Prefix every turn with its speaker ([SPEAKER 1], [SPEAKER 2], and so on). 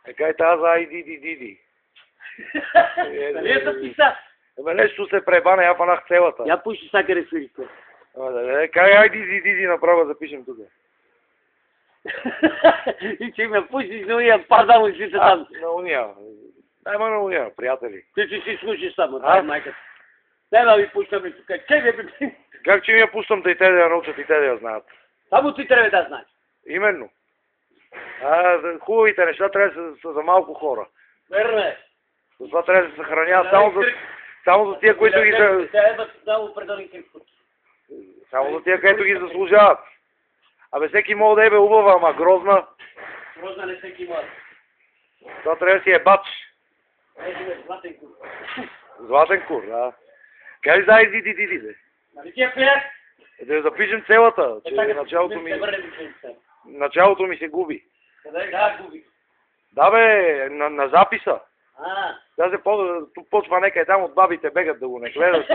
[SPEAKER 1] Кај таза иди.
[SPEAKER 2] Нали е да писа?
[SPEAKER 1] Нещо се пребана, ја фанах целата.
[SPEAKER 2] Я пуши сака ресурите.
[SPEAKER 1] Кај иди направо запишем тука.
[SPEAKER 2] И че ме пушиш на уния парда му си там.
[SPEAKER 1] На уния. Најма на уния, пријатели.
[SPEAKER 2] Ти си слушаш само, дай майка. Дай да ви пуштаме тука.
[SPEAKER 1] Как ќе ми ја пустам да и те да ја научат и те да ја знаат?
[SPEAKER 2] Само ти треба да знаеш.
[SPEAKER 1] Именно. Хубавите неща треба да се за малку хора.
[SPEAKER 2] Верно е.
[SPEAKER 1] Това трябва да се съхраняват само за тия, които ги само за тия, които ги заслужават. Абе, всеки мога да е убава, ама грозна.
[SPEAKER 2] Грозна не всеки може.
[SPEAKER 1] Това трябва да си е бач.
[SPEAKER 2] Златен кур.
[SPEAKER 1] Златен кур, да. Кажи да, иди.
[SPEAKER 2] Нали ти е пияк?
[SPEAKER 1] Да запишем целата, че началото ми се губи.
[SPEAKER 2] Къде да губи?
[SPEAKER 1] Да бе, на записа. Да се почва некъде там от бабите бегат да го не гледат.